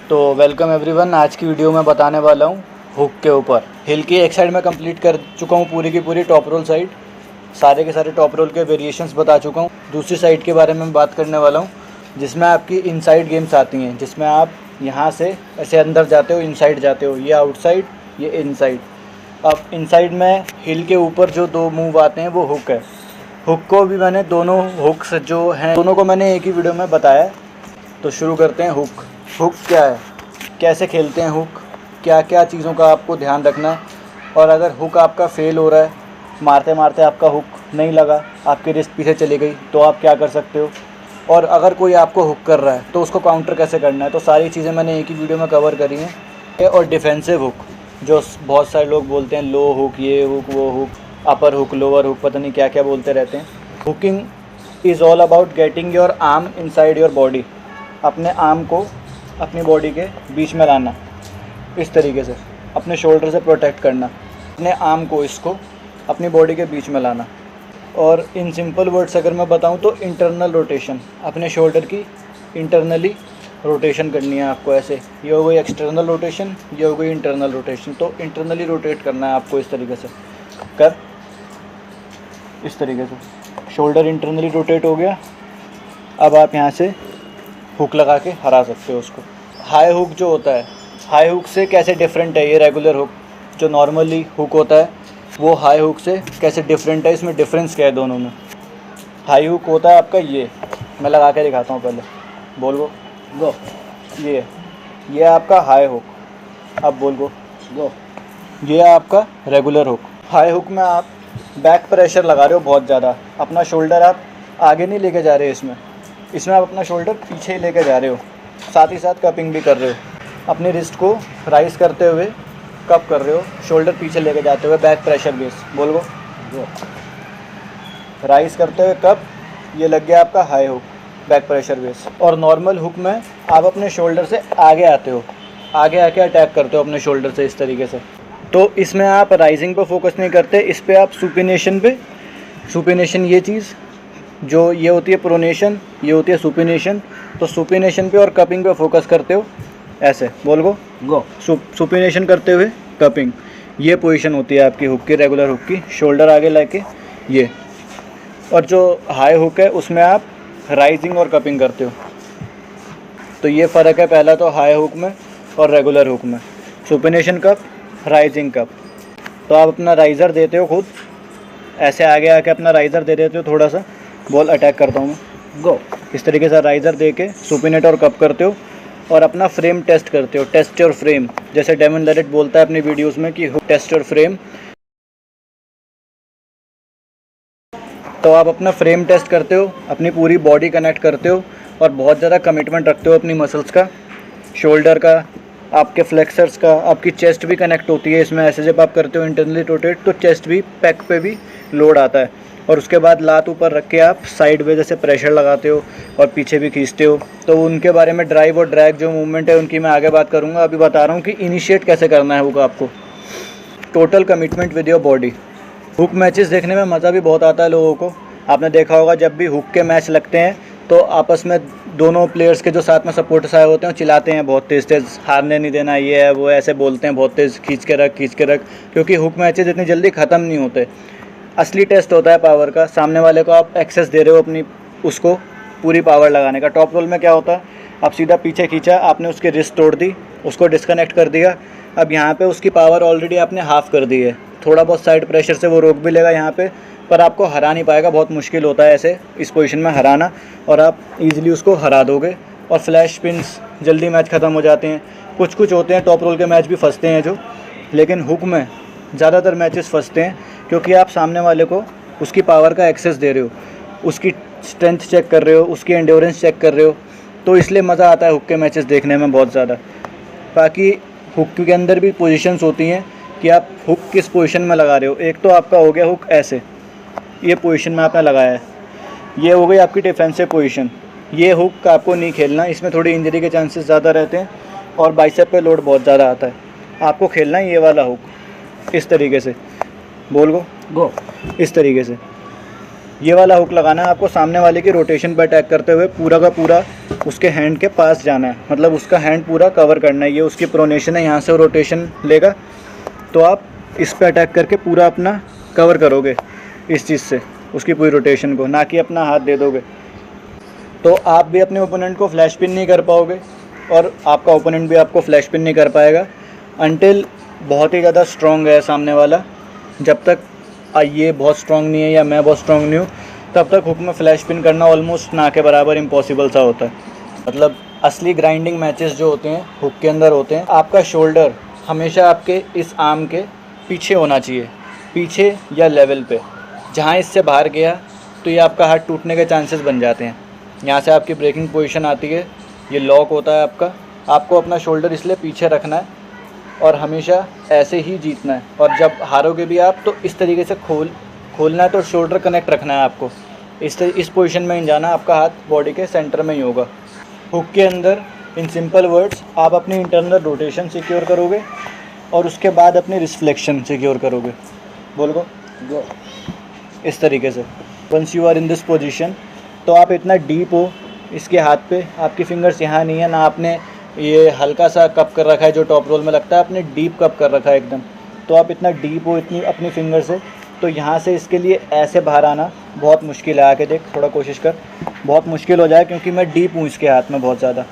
तो welcome everyone. आज की वीडियो में बताने वाला हूँ हुक के ऊपर। हिल की एक साइड में कंप्लीट कर चुका हूँ, पूरी की पूरी टॉप रोल साइड, सारे के सारे टॉप रोल के वेरिएशंस बता चुका हूँ। दूसरी साइड के बारे में बात करने वाला हूँ जिसमें आपकी इनसाइड गेम्स आती हैं, जिसमें आप यहाँ से ऐसे अंदर जाते हो, इनसाइड जाते हो, ये आउटसाइड, ये इनसाइड। अब इनसाइड में हिल के ऊपर जो दो मूव आते हैं वो हुक है। हुक को भी मैंने दोनों हुक्स जो हैं दोनों को मैंने एक ही वीडियो में बताया। तो शुरू करते हैं। हुक क्या है, कैसे खेलते हैं हुक, क्या क्या चीज़ों का आपको ध्यान रखना है, और अगर हुक आपका फेल हो रहा है, मारते मारते आपका हुक नहीं लगा, आपकी रिस्ट पीछे चली गई, तो आप क्या कर सकते हो, और अगर कोई आपको हुक कर रहा है तो उसको काउंटर कैसे करना है। तो सारी चीज़ें मैंने एक ही वीडियो में कवर करी हैं। और डिफेंसिव हुक, जो बहुत सारे लोग बोलते हैं लो हुक, ये हुक, वो हुक, अपर हुक, लोअर हुक, पता नहीं क्या क्या बोलते रहते हैं। Hooking is all about getting your arm inside your body. अपने आर्म को अपनी बॉडी के बीच में लाना, इस तरीके से अपने शोल्डर से प्रोटेक्ट करना, अपने आर्म को इसको अपनी बॉडी के बीच में लाना। और इन सिंपल वर्ड्स अगर मैं बताऊं तो इंटरनल रोटेशन, अपने शोल्डर की इंटरनली रोटेशन करनी है आपको। ऐसे ये हो गई एक्सटर्नल रोटेशन, ये हो गई इंटरनल रोटेशन। तो इंटरनली रोटेट करना है आपको इस तरीके से कर, इस तरीके से शोल्डर इंटरनली रोटेट हो गया। अब आप यहाँ से हुक लगा के हरा सकते हो उसको। हाई हुक जो होता है, हाई हुक से कैसे डिफरेंट है ये रेगुलर हुक जो नॉर्मली हुक होता है, वो हाई हुक से कैसे डिफरेंट है, इसमें डिफरेंस क्या है दोनों में। हाई हुक होता है आपका ये, मैं लगा के दिखाता हूँ पहले, बोल गो। ये आपका हाई हुक, अब बोल गो। ये आपका रेगुलर हुक। हाई हुक में आप बैक प्रेशर लगा रहे हो बहुत ज़्यादा, अपना शोल्डर आप आगे नहीं लेके जा रहे इसमें आप अपना शोल्डर पीछे ही लेके जा रहे हो, साथ ही साथ कपिंग भी कर रहे हो। अपनी रिस्ट को राइज करते हुए कप कर रहे हो, शोल्डर पीछे लेके जाते हुए, बैक प्रेशर बेस, बोल गो। राइज करते हुए कप, ये लग गया आपका high hook, back pressure base. और नॉर्मल हुक में आप अपने शोल्डर से आगे आते हो, आगे आके अटैक करते हो अपने शोल्डर से इस तरीके से। तो इसमें आप राइजिंग पे फोकस नहीं करते, इस पर आप सुपिनेशन पे, सुपिनेशन ये चीज़ जो ये होती है प्रोनेशन, ये होती है सुपिनेशन। तो सुपिनेशन पे और कपिंग पे फोकस करते हो, ऐसे बोल गो। सुपिनेशन करते हुए कपिंग, ये पोजीशन होती है आपकी हुक की, रेगुलर हुक की, शोल्डर आगे लेके ये। और जो हाई हुक है उसमें आप राइजिंग और कपिंग करते हो। तो ये फ़र्क है पहला तो हाई हुक में और रेगुलर हुक में, सुपिनेशन कप, राइजिंग कप। तो आप अपना राइज़र देते हो खुद, ऐसे आगे आके अपना राइज़र दे देते हो, थोड़ा सा बॉल अटैक करता हूँ मैं, गो। इस तरीके से राइज़र दे के सुपिनेट और कप करते हो और अपना फ्रेम टेस्ट करते हो, टेस्ट योर फ्रेम, जैसे डेमन लेरेट बोलता है अपनी वीडियोस में कि टेस्ट योर फ्रेम। तो आप अपना फ्रेम टेस्ट करते हो, अपनी पूरी बॉडी कनेक्ट करते हो और बहुत ज़्यादा कमिटमेंट रखते हो अपनी मसल्स का, शोल्डर का, आपके फ्लेक्सर्स का, आपकी चेस्ट भी कनेक्ट होती है इसमें। ऐसे जब आप करते हो इंटरनली रोटेट तो चेस्ट भी, पैक पे भी लोड आता है। और उसके बाद लात ऊपर रख के आप साइड वे जैसे प्रेशर लगाते हो और पीछे भी खींचते हो। तो उनके बारे में ड्राइव और ड्रैग जो मूवमेंट है उनकी मैं आगे बात करूँगा। अभी बता रहा हूँ कि इनिशिएट कैसे करना है हुक आपको। Total commitment with your body. Hook matches देखने में मज़ा भी बहुत आता है लोगों को। आपने देखा होगा जब भी हुक के मैच लगते हैं तो आपस में दोनों प्लेयर्स के जो साथ में सपोर्टर्स आए होते हैं चिल्लाते हैं बहुत तेज़, हारने नहीं देना, ये है वो, ऐसे बोलते हैं बहुत तेज़, खींच के रख, क्योंकि हुक मैचेस इतनी जल्दी ख़त्म नहीं होते। असली टेस्ट होता है पावर का, सामने वाले को आप एक्सेस दे रहे हो अपनी, उसको पूरी पावर लगाने का। टॉप रोल में क्या होता है, आप सीधा पीछे खींचा, आपने उसकी रिस्ट तोड़ दी, उसको डिस्कनेक्ट कर दिया। अब यहाँ पे उसकी पावर ऑलरेडी आपने हाफ़ कर दी है, थोड़ा बहुत साइड प्रेशर से वो रोक भी लेगा यहाँ पे, पर आपको हरा नहीं पाएगा। बहुत मुश्किल होता है ऐसे इस पोजीशन में हराना, और आप इजीली उसको हरा दोगे। और फ्लैश स्पिन्स, जल्दी मैच ख़त्म हो जाते हैं। कुछ होते हैं टॉप रोल के मैच भी फंसते हैं जो, लेकिन हुक में ज़्यादातर मैचेस फंसते हैं क्योंकि आप सामने वाले को उसकी पावर का एक्सेस दे रहे हो, उसकी स्ट्रेंथ चेक कर रहे हो, उसकी एंड्योरेंस चेक कर रहे हो। तो इसलिए मज़ा आता है हुक के मैचेस देखने में बहुत ज़्यादा। बाकी हुक के अंदर भी पोजीशंस होती हैं कि आप हुक किस पोजीशन में लगा रहे हो। एक तो आपका हो गया हुक ऐसे, ये पोजीशन में आपने लगाया है, ये हो गई आपकी डिफेंसिव पोजीशन। ये हुक आपको नहीं खेलना, इसमें थोड़ी इंजरी के चांसेस ज़्यादा रहते हैं और बाइसेप पे लोड बहुत ज़्यादा आता है। आपको खेलना है ये वाला हुक, इस तरीके से, बोल गो, इस तरीके से ये वाला हुक लगाना है आपको, सामने वाले की रोटेशन पर अटैक करते हुए पूरा का पूरा उसके हैंड के पास जाना है, मतलब उसका हैंड पूरा कवर करना है। ये उसकी प्रोनेशन है, यहाँ से रोटेशन लेगा तो आप इस पे अटैक करके पूरा अपना कवर करोगे इस चीज़ से उसकी पूरी रोटेशन को, ना कि अपना हाथ दे दोगे। तो आप भी अपने ओपोनेंट को फ्लैश पिन नहीं कर पाओगे और आपका ओपोनेंट भी आपको फ्लैश पिन नहीं कर पाएगा अनटिल बहुत ही ज़्यादा स्ट्रॉन्ग है सामने वाला। जब तक ये बहुत स्ट्रॉन्ग नहीं है या मैं बहुत स्ट्रॉन्ग नहीं हूँ, तब तक हुक में फ्लैश पिन करना ऑलमोस्ट ना के बराबर इम्पॉसिबल सा होता है। मतलब असली ग्राइंडिंग मैचेस जो होते हैं हुक के अंदर होते हैं। आपका शोल्डर हमेशा आपके इस आर्म के पीछे होना चाहिए, पीछे या लेवल पे। जहाँ इससे बाहर गया तो ये आपका हाथ टूटने के चांसेस बन जाते हैं। यहाँ से आपकी ब्रेकिंग पोजीशन आती है, ये लॉक होता है आपका। आपको अपना शोल्डर इसलिए पीछे रखना है और हमेशा ऐसे ही जीतना है। और जब हारोगे भी आप तो इस तरीके से खोलना है, तो शोल्डर कनेक्ट रखना है आपको। इस पोजीशन में ही जाना, आपका हाथ बॉडी के सेंटर में ही होगा। हुक के अंदर इन सिंपल वर्ड्स आप अपनी इंटरनल रोटेशन सिक्योर करोगे और उसके बाद अपनी रिफ्लेक्शन सिक्योर करोगे। बोल गो इस तरीके से। Once you are in this position, तो आप इतना डीप हो इसके हाथ पे, आपकी फिंगर्स यहाँ नहीं है ना, आपने ये हल्का सा कप कर रखा है जो टॉप रोल में लगता है, आपने डीप कप कर रखा है एकदम। तो आप इतना डीप हो इतनी अपनी फिंगर से, तो यहाँ से इसके लिए ऐसे बाहर आना बहुत मुश्किल है। आके देख, थोड़ा कोशिश कर, बहुत मुश्किल हो जाए क्योंकि मैं डीप हूँ इसके हाथ में बहुत ज़्यादा,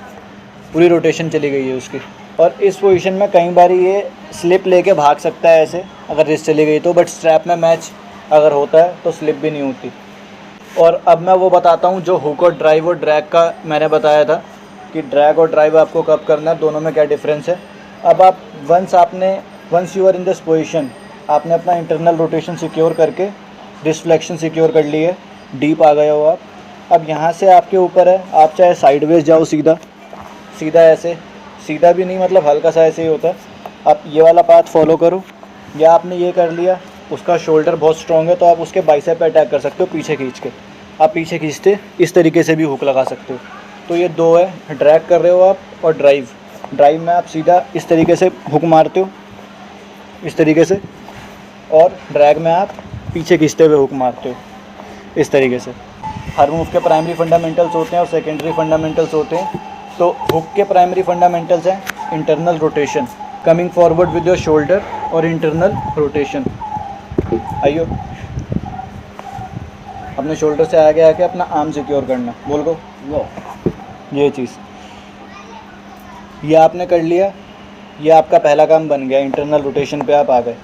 पूरी रोटेशन चली गई है उसकी। और इस पोजीशन में कई बार ये स्लिप लेके भाग सकता है ऐसे, अगर रिस्ट चली गई तो। बट स्ट्रैप में मैच अगर होता है तो स्लिप भी नहीं होती। और अब मैं वो बताता हूँ जो हुक और ड्राइव और ड्रैग का मैंने बताया था कि ड्रैग और ड्राइव आपको कब करना है, दोनों में क्या डिफरेंस है। अब आप once you are in this position, आपने अपना इंटरनल रोटेशन सिक्योर करके रिफ्लेक्शन सिक्योर कर ली है, डीप आ गए हो आप। अब यहाँ से आपके ऊपर है, आप चाहे साइडवेज जाओ, सीधा ऐसे, सीधा भी नहीं मतलब हल्का सा ऐसे ही होता है। आप ये वाला पाथ फॉलो करो, या आपने ये कर लिया, उसका शोल्डर बहुत स्ट्रॉन्ग है तो आप उसके बाइसेप पे अटैक कर सकते हो पीछे खींच के। आप पीछे खींचते इस तरीके से भी हुक लगा सकते हो। तो ये दो है, ड्रैग कर रहे हो आप और ड्राइव में आप सीधा इस तरीके से हुक मारते हो इस तरीके से, और ड्रैग में आप पीछे खींचते हुए हुक मारते हो इस तरीके से। हर मूव के प्राइमरी फंडामेंटल्स होते हैं और सेकेंडरी फंडामेंटल्स होते हैं। तो हुक के प्राइमरी फंडामेंटल्स हैं internal rotation, coming forward with your shoulder, और इंटरनल रोटेशन। आइयो, अपने शोल्डर से आगे आके अपना आर्म सिक्योर करना। बोल गो ये चीज़, ये आपने कर लिया, ये आपका पहला काम बन गया, इंटरनल रोटेशन पे आप आ गए।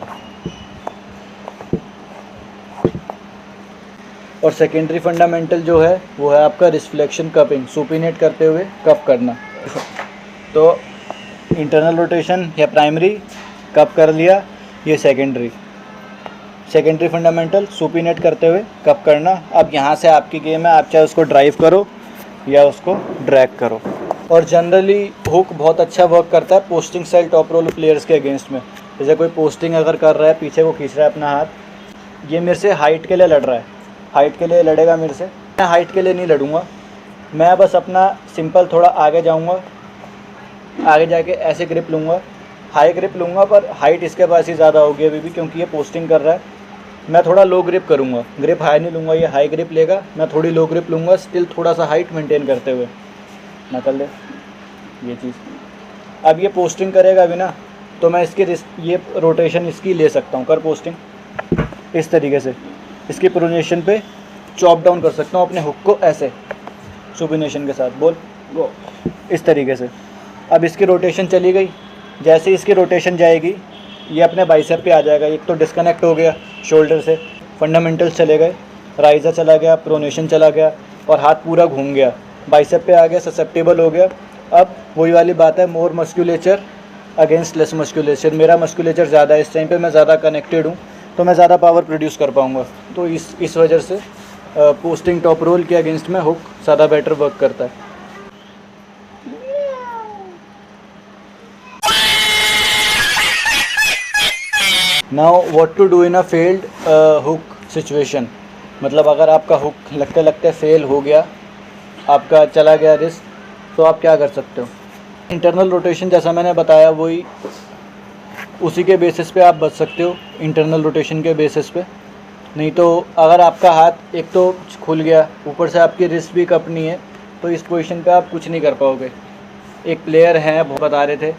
और सेकेंडरी फंडामेंटल जो है वो है आपका रिफ्लेक्शन कपिंग, सुपिनेट करते हुए कप करना। तो इंटरनल रोटेशन या प्राइमरी कप कर लिया, ये सेकेंडरी फंडामेंटल सुपिनेट करते हुए कप करना। अब यहाँ से आपकी गेम है, आप चाहे उसको ड्राइव करो या उसको ड्रैग करो। और जनरली हुक बहुत अच्छा वर्क करता है posting style top roll players के अगेंस्ट में। जैसे कोई पोस्टिंग अगर कर रहा है, पीछे को खींच रहा है अपना हाथ, ये मेरे से हाइट के लिए लड़ रहा है, हाइट के लिए लड़ेगा मेरे से, मैं हाइट के लिए नहीं लड़ूंगा। मैं बस अपना सिंपल थोड़ा आगे जाऊंगा, आगे जाके ऐसे ग्रिप लूँगा, हाई ग्रिप लूँगा, पर हाइट इसके पास ही ज़्यादा होगी अभी भी क्योंकि ये पोस्टिंग कर रहा है। मैं थोड़ा लो ग्रिप करूँगा, ग्रिप हाई नहीं लूँगा, ये हाई ग्रिप लेगा, मैं थोड़ी लो ग्रिप लूँगा, स्टिल थोड़ा सा हाइट मेंटेन करते हुए। नकल ले ये चीज़। अब ये पोस्टिंग करेगा अभी ना, तो मैं इसकी ये रोटेशन इसकी ले सकता हूँ, कर पोस्टिंग इस तरीके से, इसकी प्रोनेशन पे चॉप डाउन कर सकता हूँ अपने हुक को ऐसे सुपिनेशन के साथ। बोल गो इस तरीके से। अब इसकी रोटेशन चली गई, जैसे इसकी रोटेशन जाएगी ये अपने बाइसेप पे आ जाएगा। एक तो डिस्कनेक्ट हो गया शोल्डर से, फंडामेंटल्स चले गए, राइज़र चला गया, प्रोनेशन चला गया, और हाथ पूरा घूम गया, बाइसेप पे आ गया, ससेप्टेबल हो गया। अब वही वाली बात है, मोर मस्कुलेचर अगेंस्ट लेस मस्कुलेचर। मेरा मस्कुलेचर ज़्यादा है, इस टाइम पे मैं ज़्यादा कनेक्टेड हूँ, तो मैं ज़्यादा पावर प्रोड्यूस कर पाऊँगा। तो इस वजह से पोस्टिंग टॉप रोल के अगेंस्ट में हुक ज़्यादा बेटर वर्क करता है। Now what to do in a failed hook situation. मतलब अगर आपका हुक लगते लगते फेल हो गया, आपका चला गया रिस्क, तो आप क्या कर सकते हो। इंटरनल रोटेशन जैसा मैंने बताया वही, उसी के बेसिस पे आप बच सकते हो, इंटरनल रोटेशन के बेसिस पे। नहीं तो अगर आपका हाथ एक तो खुल गया, ऊपर से आपकी रिस्ट भी कप नहीं है, तो इस पोजीशन पे आप कुछ नहीं कर पाओगे। एक प्लेयर है वो बता रहे थे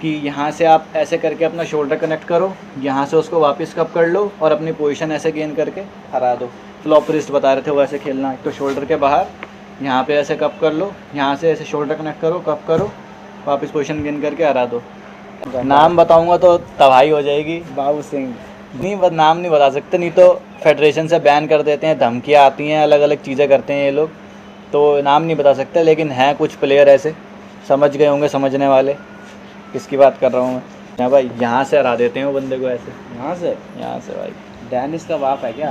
कि यहाँ से आप ऐसे करके अपना शोल्डर कनेक्ट करो, यहाँ से उसको वापस कप कर लो और अपनी पोजीशन ऐसे गेन करके हरा दो। फ्लॉप रिस्ट बता रहे थे वो ऐसे खेलना, तो शोल्डर के बाहर यहाँ पे ऐसे कप कर लो, यहाँ से ऐसे शोल्डर कनेक्ट करो, कप करो, वापस पोजीशन गेन करके हरा दो। नाम बताऊँगा तो तबाही हो जाएगी। बाबू सिंह। नहीं, नाम नहीं बता सकते, नहीं तो फेडरेशन से बैन कर देते हैं, धमकियाँ आती हैं, अलग अलग चीज़ें करते हैं ये लोग, तो नाम नहीं बता सकते। लेकिन हैं कुछ प्लेयर ऐसे, समझ गए होंगे समझने वाले किसकी बात कर रहा हूँ मैं। हाँ भाई, यहाँ से हरा देते हैं वो बंदे को ऐसे, यहाँ से भाई। डैनिश का बाप है क्या?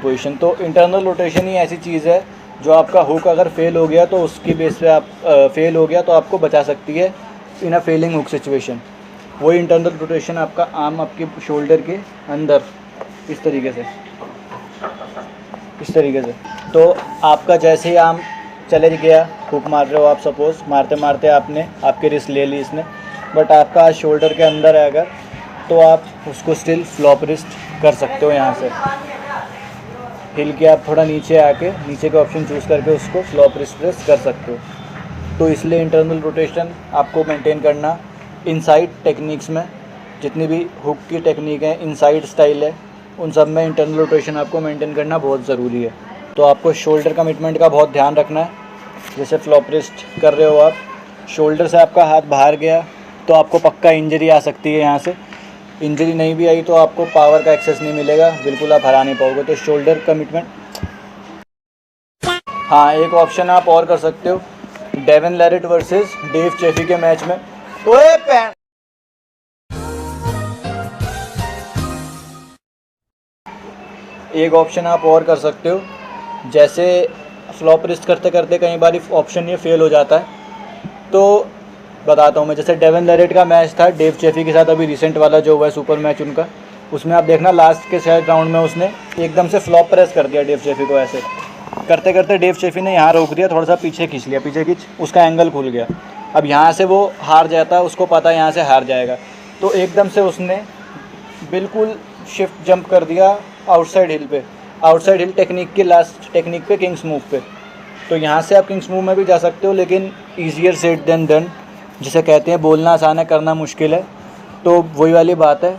पोजीशन तो इंटरनल रोटेशन ही ऐसी चीज़ है जो आपका हुक अगर फेल हो गया तो उसकी बेस पे आप फेल हो गया तो आपको बचा सकती है इन अ फेलिंग हुक सिचुएशन। वही इंटरनल रोटेशन आपका आर्म आपके शोल्डर के अंदर इस तरीके से, तो आपका जैसे ही आर्म चले गया, हुक मार रहे हो आप, सपोज मारते मारते आपने आपकी रिस्ट ले ली इसने, बट आपका शोल्डर के अंदर है अगर, तो आप उसको स्टिल फ्लॉप रिस्ट कर सकते हो। यहाँ से हिल के आप थोड़ा नीचे आके नीचे का ऑप्शन चूज़ करके उसको फ्लॉप रिस्ट प्रेस कर सकते हो। तो इसलिए इंटरनल रोटेशन आपको मेंटेन करना इनसाइड टेक्निक्स में, जितनी भी हुक की टेक्निक है, इनसाइड स्टाइल है, उन सब में इंटरनल रोटेशन आपको मेंटेन करना बहुत ज़रूरी है। तो आपको शोल्डर कमिटमेंट का बहुत ध्यान रखना है। जैसे फ्लॉप रिस्ट कर रहे हो आप, शोल्डर से आपका हाथ बाहर गया तो आपको पक्का इंजरी आ सकती है। यहाँ से इंजरी नहीं भी आई तो आपको पावर का एक्सेस नहीं मिलेगा, बिल्कुल आप हरा नहीं पाओगे। तो शोल्डर कमिटमेंट। हाँ, एक ऑप्शन आप और कर सकते हो, डेविन लैरेट वर्सेस डेव चेफी के मैच में। ओए पैन, एक ऑप्शन आप और कर सकते हो, जैसे फ्लॉप रिस्ट करते करते कई बार ऑप्शन ये फेल हो जाता है, तो बताता हूँ मैं। जैसे डेविन लैरेट का मैच था डेव चेफी के साथ, अभी रिसेंट वाला जो हुआ है सुपर मैच उनका, उसमें आप देखना लास्ट के शायद राउंड में उसने एकदम से फ्लॉप प्रेस कर दिया डेव चेफी को। ऐसे करते करते डेव चेफी ने यहाँ रोक दिया, थोड़ा सा पीछे खींच लिया, पीछे खींच, उसका एंगल खुल गया। अब यहाँ से वो हार जाता है, उसको पता है यहाँ से हार जाएगा, तो एकदम से उसने बिल्कुल शिफ्ट जंप कर दिया आउटसाइड हिल पे, आउटसाइड हिल टेक्निक के लास्ट टेक्निक पे, किंग्स मूव पे। तो यहाँ से आप किंग्स मूव में भी जा सकते हो, लेकिन ईजियर सेड देन डन, जिसे कहते हैं बोलना आसान है करना मुश्किल है। तो वही वाली बात है,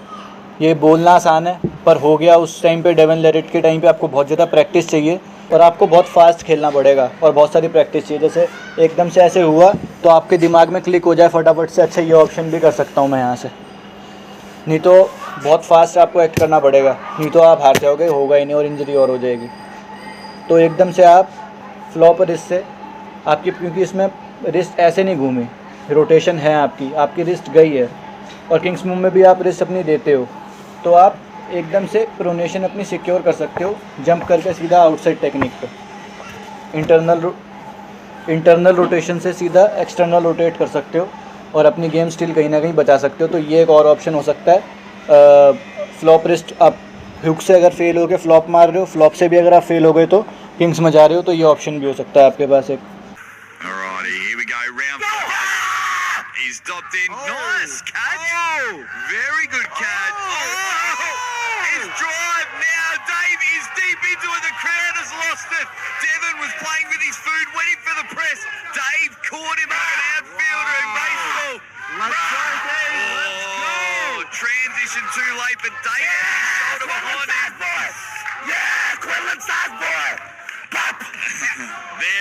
ये बोलना आसान है पर हो गया उस टाइम पे, डेविन लैरेट के टाइम पे आपको बहुत ज़्यादा प्रैक्टिस चाहिए और आपको बहुत फास्ट खेलना पड़ेगा और बहुत सारी प्रैक्टिस चाहिए। जैसे एकदम से ऐसे हुआ तो आपके दिमाग में क्लिक हो जाए फटाफट से, अच्छा ये ऑप्शन भी कर सकता हूँ मैं यहाँ से, नहीं तो बहुत फास्ट आपको एक्ट करना पड़ेगा, नहीं तो आप हार जाओगे, होगा ही नहीं और इंजरी और हो जाएगी। तो एकदम से आप फ्लॉप रिस्ट से आपकी, क्योंकि इसमें रिस्ट ऐसे नहीं घूमी, रोटेशन है आपकी रिस्ट गई है, और किंग्स मूव में भी आप रिस्ट अपनी देते हो, तो आप एकदम से प्रोनेशन अपनी सिक्योर कर सकते हो, जंप करके सीधा आउटसाइड टेक्निक पे, इंटरनल रोटेशन से सीधा एक्सटर्नल रोटेट कर सकते हो और अपनी गेम स्टिल कहीं ना कहीं बचा सकते हो। तो ये एक और ऑप्शन हो सकता है। फ्लॉप रिस्ट आप हुक से अगर फेल हो गए, फ्लॉप मार रहे हो, फ्लॉप से भी अगर आप फेल हो गए तो किंग्स में जा रहे हो, तो ये ऑप्शन भी हो सकता है आपके पास एक। He's stopped in. Nice catch. Very good catch. His drive now. Dave is deep into it. The crowd has lost it. Devon was playing with his food, waiting for the press. Dave caught him like an outfielder in baseball. Let's go, Dave. Let's go. Transition too late, but Dave had his shoulder behind him. Yeah, Quinlan Sarsboy.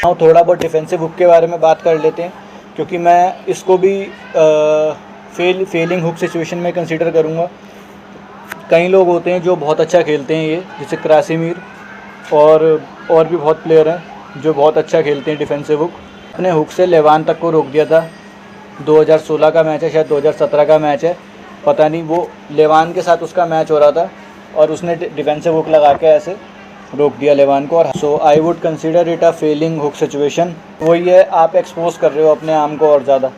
हाँ, थोड़ा बहुत defensive hook के बारे में बात कर लेते हैं, क्योंकि मैं इसको भी फेलिंग हुक सिचुएशन में कंसीडर करूँगा। कई लोग होते हैं जो बहुत अच्छा खेलते हैं, ये जैसे क्रासिमीर और भी बहुत प्लेयर हैं जो बहुत अच्छा खेलते हैं डिफेंसिव हुक। अपने हुक से लेवान तक को रोक दिया था, 2016 का मैच है, शायद 2017 का मैच है, पता नहीं, वो लेवान के साथ उसका मैच हो रहा था और उसने डिफेंसिव हुक लगा के ऐसे रोक दिया लेवान को। और so I would consider it a failing hook situation. वही है, आप एक्सपोज कर रहे हो अपने आर्म को और ज़्यादा,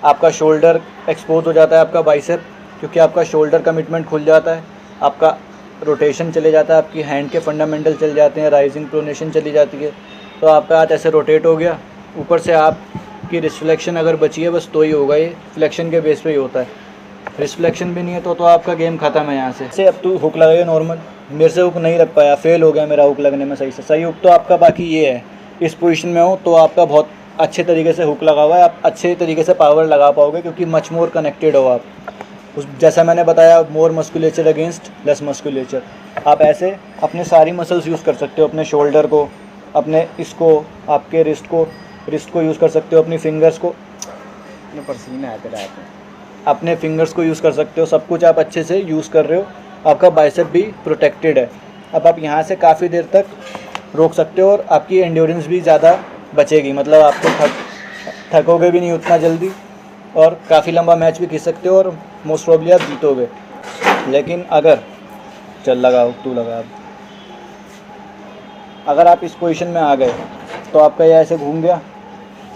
आपका शोल्डर एक्सपोज हो जाता है, आपका बाइसेप, क्योंकि आपका शोल्डर कमिटमेंट खुल जाता है, आपका रोटेशन चले जाता है, आपकी हैंड के फंडामेंटल चल जाते हैं, राइजिंग प्रोनेशन चली जाती है, तो आपका हाथ ऐसे रोटेट हो गया, ऊपर से आपकी रिफ्लेक्शन अगर बची है बस तो ही होगा, ये फ्लेक्शन के बेस पे ही होता है। रिफ्लेक्शन भी नहीं है तो आपका गेम ख़त्म है यहाँ से। अब तू हुक लगाइए नॉर्मल, मेरे से हुक नहीं लग पाया, फेल हो गया मेरा हुक लगने में सही से। सही हुक तो आपका बाकी ये है, इस पोजीशन में हो तो आपका बहुत अच्छे तरीके से हुक लगा हुआ है, आप अच्छे तरीके से पावर लगा पाओगे क्योंकि मच मोर कनेक्टेड हो आप। उस जैसा मैंने बताया, मोर मस्कुलेचर अगेंस्ट लेस मस्कुलेचर। आप ऐसे अपने सारी मसल्स यूज़ कर सकते हो, अपने शोल्डर को, अपने इसको, आपके रिस्ट को यूज़ कर सकते हो, अपनी फिंगर्स को, पसीना आते रहते हैं। अपने फिंगर्स को यूज़ कर सकते हो। सब कुछ आप अच्छे से यूज़ कर रहे हो, आपका बाइसेप भी प्रोटेक्टेड है। अब आप यहाँ से काफ़ी देर तक रोक सकते हो और आपकी एंड्योरेंस भी ज़्यादा बचेगी, मतलब आपको थकोगे भी नहीं उतना जल्दी और काफ़ी लंबा मैच भी खींच सकते हो और मोस्ट प्रॉब्ली आप जीतोगे। लेकिन अगर तू लगा अब अगर आप इस पोजीशन में आ गए तो आपका ये ऐसे घूम गया।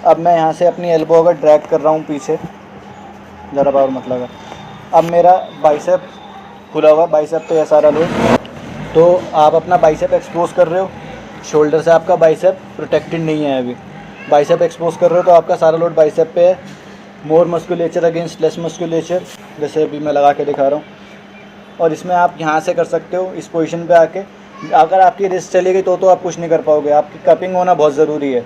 अब मैं यहाँ से अपनी एल्बो अगर ड्रैग कर रहा हूँ पीछे, ज़रा पावर मत लगा, अब मेरा बाइसेप खुला हुआ, बाइसेप पे है सारा लोड, तो आप अपना बाइसेप एक्सपोज कर रहे हो, शोल्डर से आपका बाइसेप प्रोटेक्टेड नहीं है अभी, बाइसेप एक्सपोज कर रहे हो तो आपका सारा लोड बाइसेप पे है। मोर मस्कुलेचर अगेंस्ट लेस मस्कुलेचर, जैसे अभी मैं लगा के दिखा रहा हूँ। और इसमें आप यहाँ से कर सकते हो, इस पोजीशन पे आके। अगर आपकी रिस्ट चली गई तो आप कुछ नहीं कर पाओगे, आपकी कपिंग होना बहुत ज़रूरी है,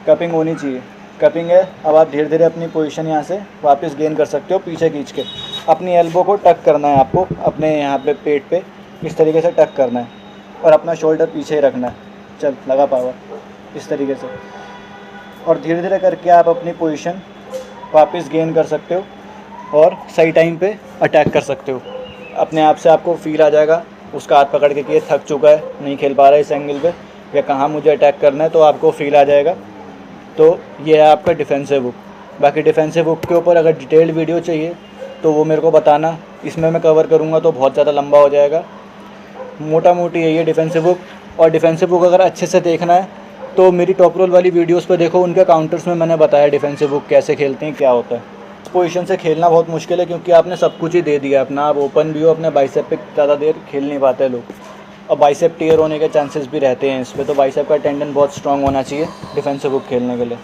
कपिंग होनी चाहिए। कपिंग है, अब आप धीरे धीरे अपनी पोजीशन यहाँ से वापस गेन कर सकते हो, पीछे खींच के। अपनी एल्बो को टक करना है आपको, अपने यहाँ पे पेट पे इस तरीके से टक करना है और अपना शोल्डर पीछे ही रखना है। चल लगा पावर इस तरीके से, और धीरे धीरे करके आप अपनी पोजीशन वापस गेन कर सकते हो और सही टाइम पे अटैक कर सकते हो। अपने आप से आपको फील आ जाएगा उसका हाथ पकड़ के कि ये थक चुका है, नहीं खेल पा रहा है इस एंगल पे, या कहाँ मुझे अटैक करना है, तो आपको फील आ जाएगा। तो ये है आपका डिफेंसिव हुक। बाकी डिफेंसिव हुक के ऊपर अगर डिटेल्ड वीडियो चाहिए तो वो मेरे को बताना, इसमें मैं कवर करूँगा तो बहुत ज़्यादा लंबा हो जाएगा। मोटा मोटी यही है डिफेंसिव हुक। और डिफेंसिव हुक अगर अच्छे से देखना है तो मेरी टॉप रोल वाली वीडियोस पर देखो, उनके काउंटर्स में मैंने बताया डिफेंसिव हुक कैसे खेलते हैं, क्या होता है। इस पोजीशन से खेलना बहुत मुश्किल है क्योंकि आपने सब कुछ ही दे दिया अपना, आप ओपन भी हो, अपने बाइसेप पे ज़्यादा देर खेल नहीं पाते लोग, और बाइसेप टीयर होने के चांसेस भी रहते हैं इस पर। तो बाइसेप का टेंडन बहुत स्ट्रॉन्ग होना चाहिए डिफेंसिव हुक खेलने के लिए।